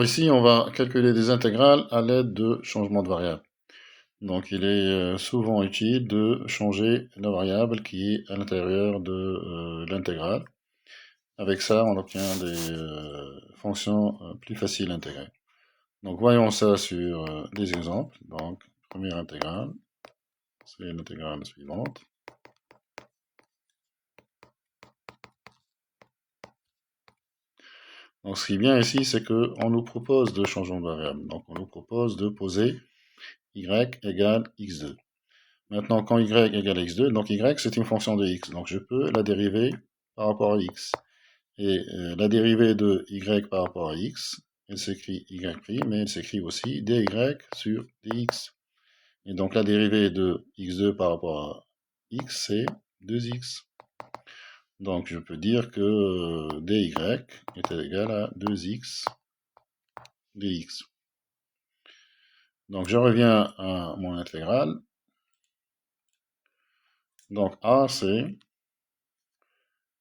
Alors ici, on va calculer des intégrales à l'aide de changements de variable. Donc il est souvent utile de changer la variable qui est à l'intérieur de l'intégrale. Avec ça, on obtient des fonctions plus faciles à intégrer. Donc voyons ça sur des exemples. Donc première intégrale, c'est l'intégrale suivante. Donc ce qui est bien ici, c'est qu'on nous propose de changement de variable. Donc on nous propose de poser y égale x2. Maintenant, quand y égale x2, donc y c'est une fonction de x. Donc je peux la dériver par rapport à x. Et la dérivée de y par rapport à x, elle s'écrit y', mais elle s'écrit aussi dy sur dx. Et donc la dérivée de x2 par rapport à x, c'est 2x. Donc je peux dire que dy est égal à 2x dx. Donc je reviens à mon intégrale. Donc a, c'est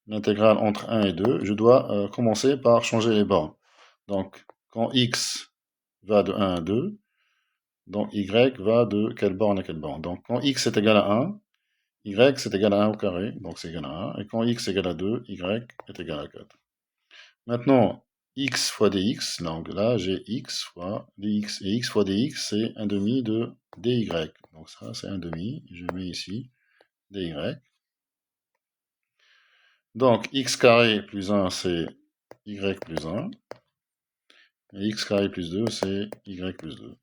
l'intégrale entre 1 et 2. Je dois commencer par changer les bornes. Donc quand x va de 1 à 2, donc y va de quelle borne à quelle borne. Donc quand x est égal à 1, y c'est égal à 1 au carré, donc c'est égal à 1. Et quand x est égal à 2, y est égal à 4. Maintenant, x fois dx, donc là j'ai x fois dx. Et x fois dx, c'est 1 demi de dy. Donc ça, c'est 1 demi. Je mets ici dy. Donc x carré plus 1, c'est y plus 1. Et x carré plus 2, c'est y plus 2.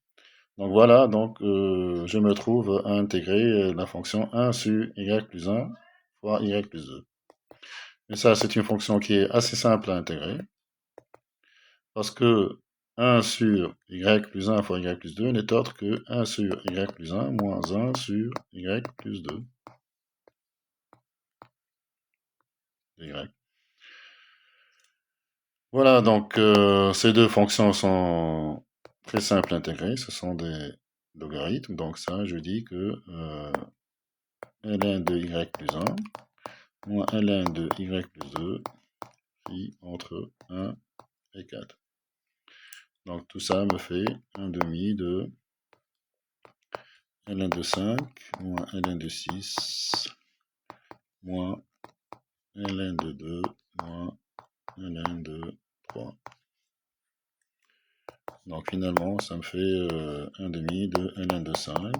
Donc voilà, donc je me trouve à intégrer la fonction 1 sur y plus 1 fois y plus 2. Et ça, c'est une fonction qui est assez simple à intégrer, parce que 1 sur y plus 1 fois y plus 2 n'est autre que 1 sur y plus 1 moins 1 sur y plus 2. Y. Voilà, donc ces deux fonctions sont très simples à intégrer, ce sont des logarithmes, donc ça, je dis que ln de y plus 1 moins ln de y plus 2 phi entre 1 et 4. Donc tout ça me fait 1 demi de ln de 5 moins ln de 6 moins ln de 2 moins ln de 3. Donc finalement, ça me fait 1 demi de ln de 5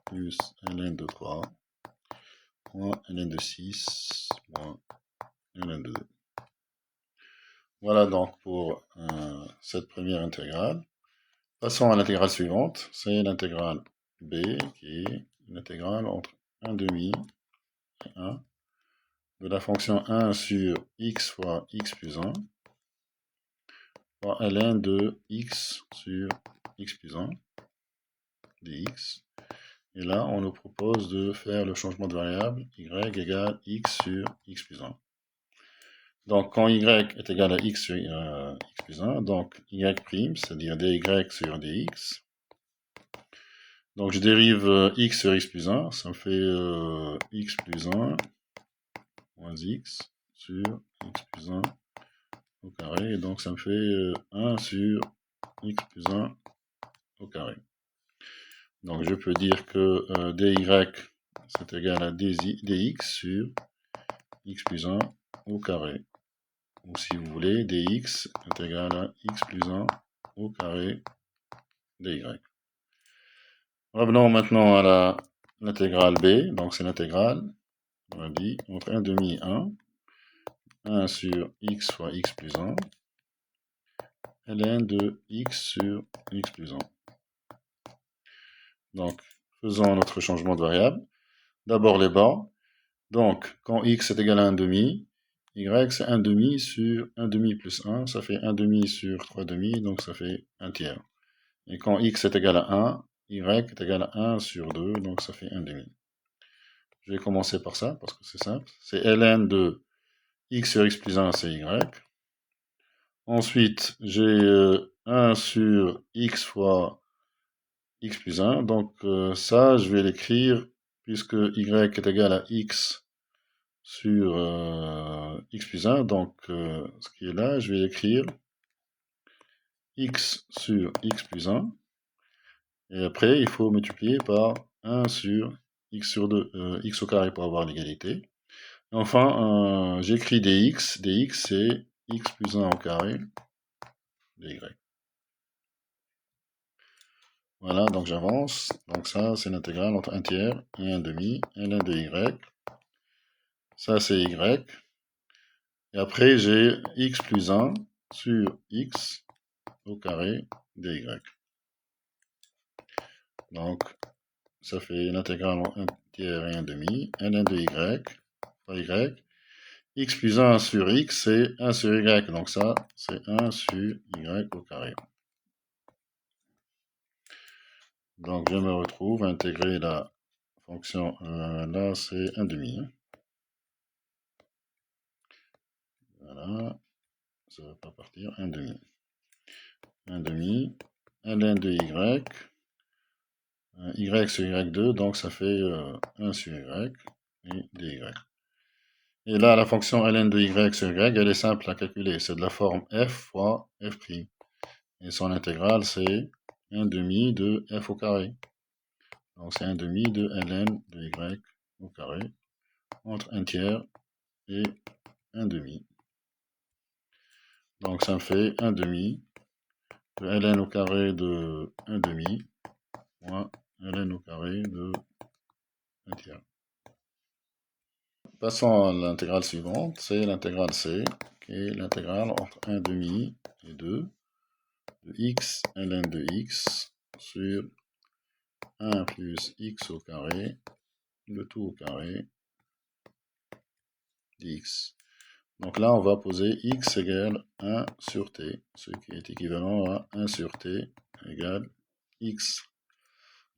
plus ln de 3 moins ln de 6 moins ln de 2. Voilà donc pour cette première intégrale. Passons à l'intégrale suivante, c'est l'intégrale b, qui est l'intégrale entre 1 demi et 1 de la fonction 1 sur x fois x plus 1 fois ln de x sur x plus 1 dx. Et là, on nous propose de faire le changement de variable y égale x sur x plus 1. Donc, quand y est égal à x sur x plus 1, donc y', c'est-à-dire dy sur dx. Donc, je dérive x sur x plus 1, ça me fait x plus 1 moins x sur x plus 1 au carré. Et donc, ça me fait 1 sur x plus 1 au carré. Donc, je peux dire que dy, c'est égal à dx sur x plus 1 au carré. Ou si vous voulez, dx est égal à x plus 1 au carré dy. Revenons maintenant à l'intégrale b. Donc c'est l'intégrale, on a dit, entre 1 demi et 1. 1 sur x fois x plus 1. ln de x sur x plus 1. Donc, faisons notre changement de variable. D'abord les bas. Donc, quand x est égal à 1 demi, y c'est 1 demi sur 1 demi plus 1, ça fait 1 demi sur 3 demi, donc ça fait 1 tiers. Et quand x est égal à 1, y est égal à 1 sur 2, donc ça fait 1 demi. Je vais commencer par ça, parce que c'est simple. C'est ln de x sur x plus 1, c'est y. Ensuite, j'ai 1 sur x fois x plus 1, donc ça, je vais l'écrire, puisque y est égal à x sur x plus 1, donc ce qui est là, je vais écrire x sur x plus 1. Et après, il faut multiplier par 1 sur x au carré pour avoir l'égalité. Enfin, j'écris dx. dx, c'est x plus 1 au carré dy. Voilà, donc j'avance. Donc ça, c'est l'intégrale entre 1 tiers et 1 demi, ln de y. Ça, c'est y. Et après, j'ai x plus 1 sur x au carré dy. Donc, ça fait l'intégrale entre 1 tiers et 1 demi, ln de y, fois y. X plus 1 sur x, c'est 1 sur y. Donc ça, c'est 1 sur y au carré. Donc je me retrouve à intégrer la fonction, là c'est 1 demi. Voilà, ça ne va pas partir, 1 demi. 1 demi, ln de y, y sur y2, donc ça fait 1 sur y et dy. Et là, la fonction ln de y sur y, elle est simple à calculer. C'est de la forme f fois f'. Et son intégrale, c'est 1 demi de f au carré. Donc c'est 1 demi de ln de y au carré entre 1 tiers et 1 demi. Donc ça me fait 1 demi de ln au carré de 1 demi moins ln au carré de 1 tiers. Passons à l'intégrale suivante, c'est l'intégrale c, qui est l'intégrale entre 1 demi et 2 de x ln de x sur 1 plus x au carré, le tout au carré dx. Donc là, on va poser x égale 1 sur t, ce qui est équivalent à 1 sur t égale x.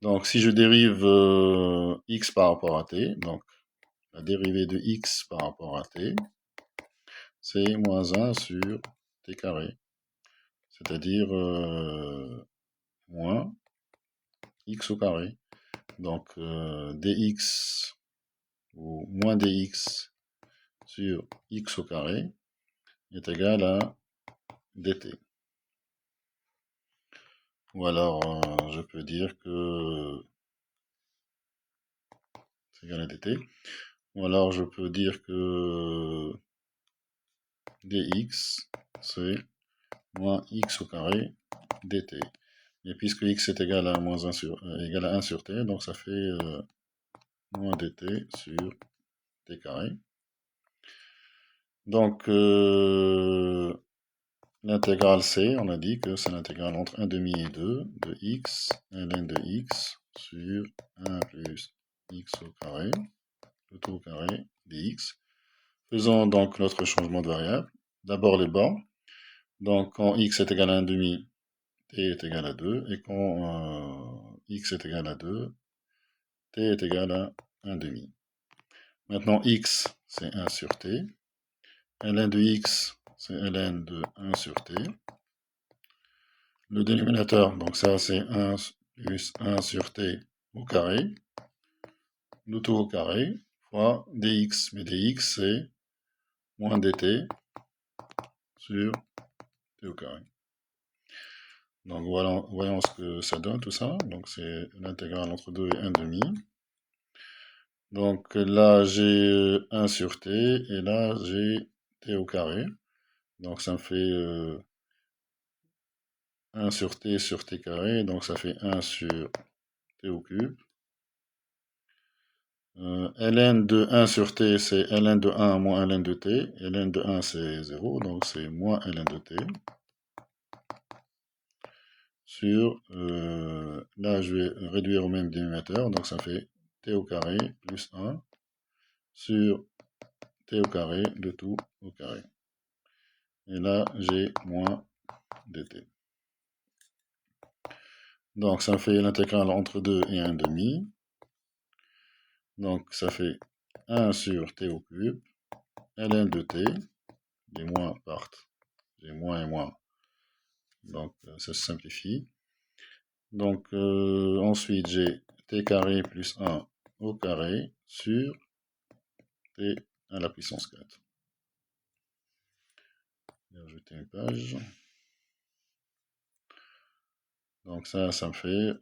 Donc si je dérive x par rapport à t, donc la dérivée de x par rapport à t, c'est moins 1 sur t carré, c'est-à-dire moins x au carré. Donc dx ou moins dx sur x au carré est égal à dt. Ou alors, je peux dire que c'est égal à dt. Ou alors, je peux dire que dx, c'est moins x au carré dt. Et puisque x est égal à, moins 1 sur, égal à 1 sur t, donc ça fait moins dt sur t carré. Donc, l'intégrale c, on a dit que c'est l'intégrale entre 1 demi et 2 de x, ln de x, sur 1 plus x au carré, le tout au carré dx. Faisons donc notre changement de variable. D'abord les bornes. Donc quand x est égal à 1 demi, t est égal à 2. Et quand x est égal à 2, t est égal à 1 demi. Maintenant x, c'est 1 sur t. ln de x, c'est ln de 1 sur t. Le dénominateur, donc ça c'est 1 plus 1 sur t au carré. Le tout au carré, fois dx. Mais dx, c'est moins dt sur t au carré. Donc voilà, voyons ce que ça donne tout ça. Donc c'est l'intégrale entre 2 et 1 demi. Donc là j'ai 1 sur t et là j'ai t au carré. Donc ça me fait 1 sur t carré. Donc ça fait 1 sur t au cube. ln de 1 sur t, c'est ln de 1 moins ln de t. ln de 1, c'est 0, donc c'est moins ln de t. Sur, là, je vais réduire au même dénominateur, donc ça fait t au carré plus 1 sur t au carré, le tout au carré. Et là, j'ai moins dt. Donc ça fait l'intégrale entre 2 et 1 demi. Donc ça fait 1 sur t au cube, ln de t, les moins partent, j'ai moins et moins, donc ça se simplifie. Donc ensuite j'ai t carré plus 1 au carré sur t à la puissance 4. Je vais ajouter une page. Donc ça me fait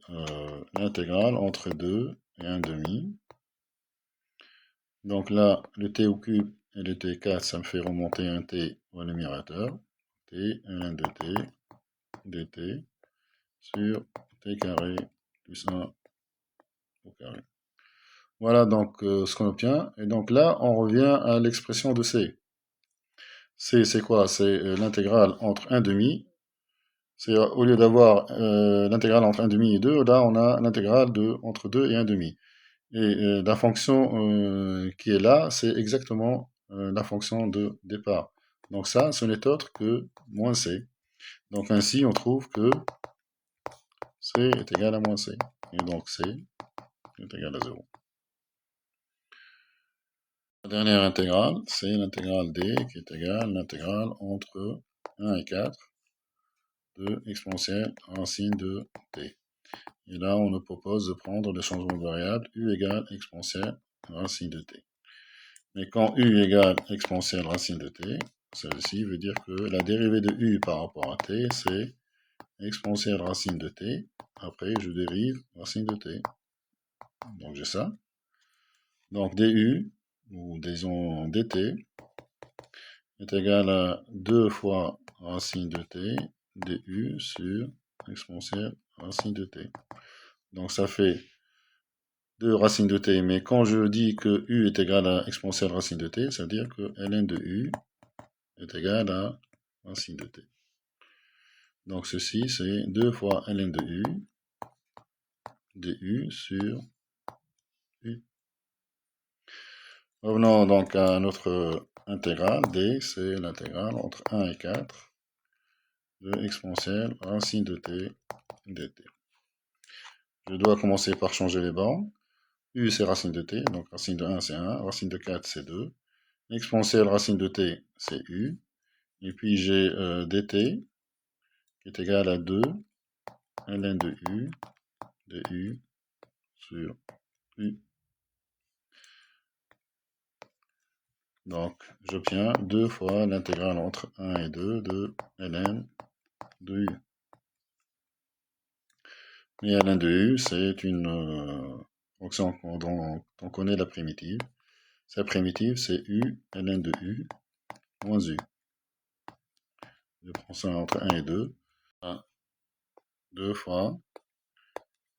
l'intégrale entre 2 et 1 demi. Donc là, le t au cube et le t4, ça me fait remonter un t au numérateur. T, ln de t, dt, sur t carré plus 1 au carré. Voilà donc ce qu'on obtient. Et donc là, on revient à l'expression de c. C, c'est quoi? C'est l'intégrale entre 1 demi. C'est au lieu d'avoir l'intégrale entre 1 demi et 2, là on a l'intégrale entre 2 et 1 demi. Et la fonction qui est là, c'est exactement la fonction de départ. Donc ça, ce n'est autre que moins c. Donc ainsi, on trouve que c est égal à moins c. Et donc c est égal à 0. La dernière intégrale, c'est l'intégrale d qui est égale à l'intégrale entre 1 et 4 de exponentielle racine de t. Et là, on nous propose de prendre le changement de variable u égale exponentielle racine de t. Mais quand u égale exponentielle racine de t, celle-ci veut dire que la dérivée de u par rapport à t, c'est exponentielle racine de t. Après, je dérive racine de t. Donc j'ai ça. Donc du, ou disons dt, est égal à 2 fois racine de t du sur exponentielle racine de t. Donc ça fait 2 racines de t, mais quand je dis que u est égal à exponentielle racine de t, ça veut dire que ln de u est égal à racine de t. Donc ceci, c'est 2 fois ln de u du sur u. Revenons donc à notre intégrale. D, c'est l'intégrale entre 1 et 4 de exponentielle racine de t dt. Je dois commencer par changer les bornes. U, c'est racine de t, donc racine de 1, c'est 1. Racine de 4, c'est 2. Exponentielle racine de t, c'est u. Et puis j'ai dt qui est égal à 2 ln de u du sur u. Donc j'obtiens 2 fois l'intégrale entre 1 et 2 de ln de u. Et ln de u, c'est une fonction dont on connaît la primitive. Sa primitive, c'est u ln de u moins u. Je prends ça entre 1 et 2. 1, 2 fois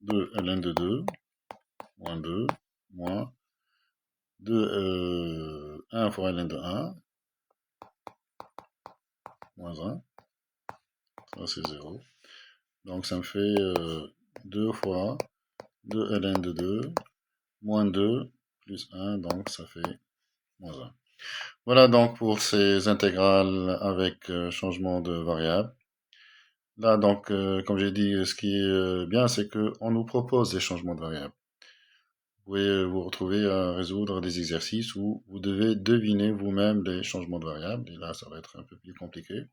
2 ln de 2 moins 2 moins 1 fois ln de 1 moins 1. Ça, c'est 0. Donc ça me fait 2 fois 2 ln de 2 moins 2 plus 1, donc ça fait moins 1. Voilà donc pour ces intégrales avec changement de variable. Là donc, comme j'ai dit, ce qui est bien, c'est qu'on nous propose des changements de variables. Vous pouvez vous retrouver à résoudre des exercices où vous devez deviner vous-même les changements de variables, et là ça va être un peu plus compliqué.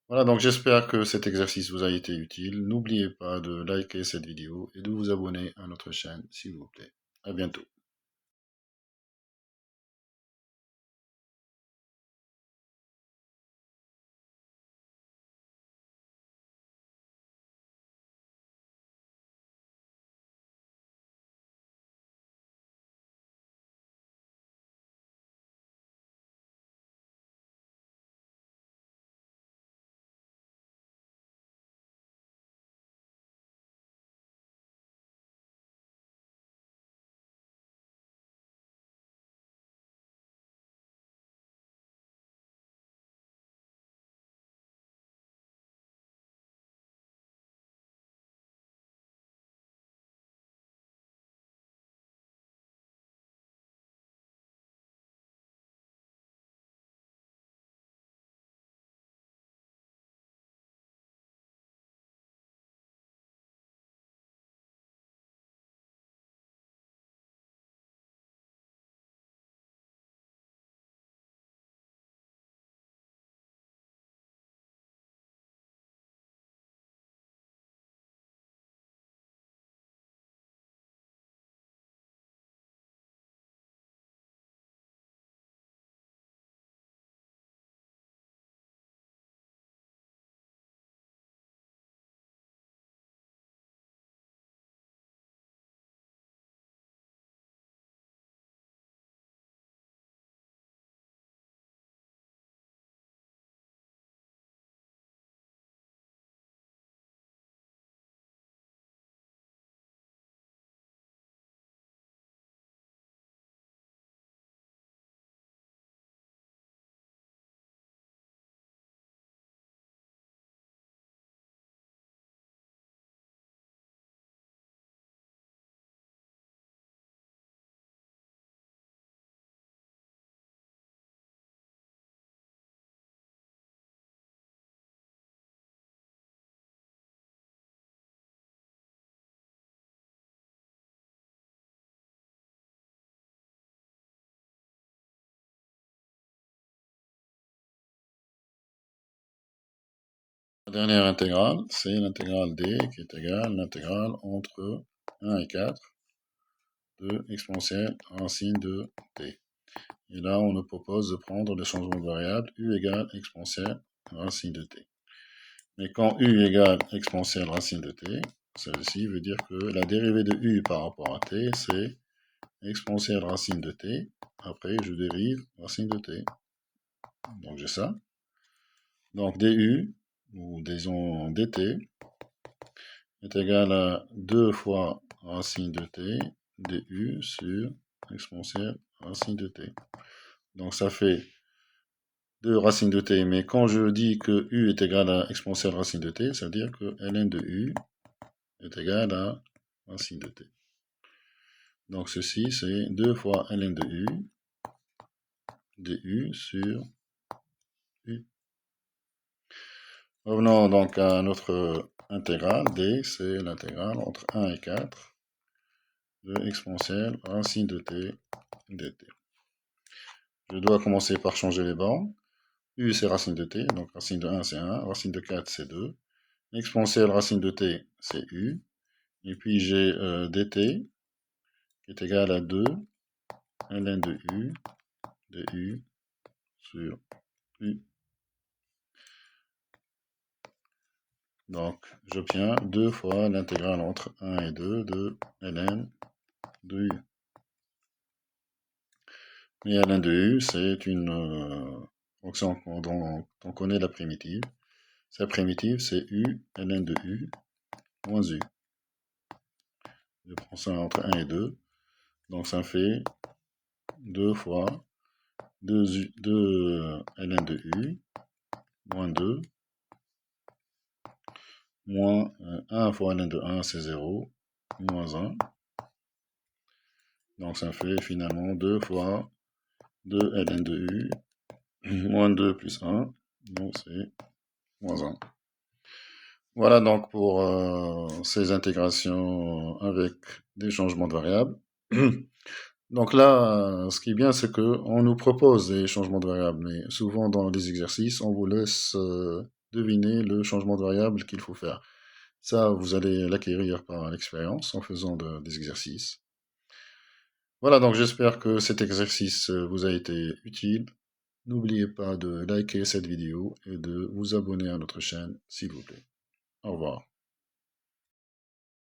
Voilà, donc j'espère que cet exercice vous a été utile. N'oubliez pas de liker cette vidéo et de vous abonner à notre chaîne, s'il vous plaît. À bientôt. La dernière intégrale, c'est l'intégrale d qui est égale à l'intégrale entre 1 et 4 de exponentielle racine de t. Et là, on nous propose de prendre le changement de variable u égale exponentielle racine de t. Mais quand u égale exponentielle racine de t, celle-ci veut dire que la dérivée de u par rapport à t, c'est exponentielle racine de t. Après, je dérive racine de t. Donc j'ai ça. Donc du, ou disons dt, est égal à 2 fois racine de t du sur exponentielle racine de t. Donc ça fait 2 racines de t, mais quand je dis que u est égal à exponentielle racine de t, ça veut dire que ln de u est égal à racine de t. Donc ceci, c'est 2 fois ln de u du sur u. Revenons donc à notre intégrale. D, c'est l'intégrale entre 1 et 4 de exponentielle racine de t dt. Je dois commencer par changer les bornes. U, c'est racine de t, donc racine de 1, c'est 1. Racine de 4, c'est 2. Exponentielle racine de t, c'est u. Et puis j'ai dt qui est égal à 2 ln de u sur u. Donc j'obtiens 2 fois l'intégrale entre 1 et 2 de ln de u. Et ln de u, c'est une fonction dont on connaît la primitive. Sa primitive, c'est u ln de u moins u. Je prends ça entre 1 et 2. Donc ça fait 2 fois 2 ln de u moins 2 moins 1 fois ln de 1, c'est 0, moins 1. Donc ça fait finalement 2 fois 2 ln de u moins 2 plus 1. Donc c'est moins 1. Voilà donc pour ces intégrations avec des changements de variables. Donc là, ce qui est bien, c'est qu'on nous propose des changements de variables, mais souvent dans les exercices, on vous laisse deviner le changement de variable qu'il faut faire. Ça, vous allez l'acquérir par l'expérience en faisant des exercices. Voilà, donc j'espère que cet exercice vous a été utile. N'oubliez pas de liker cette vidéo et de vous abonner à notre chaîne, s'il vous plaît. Au revoir.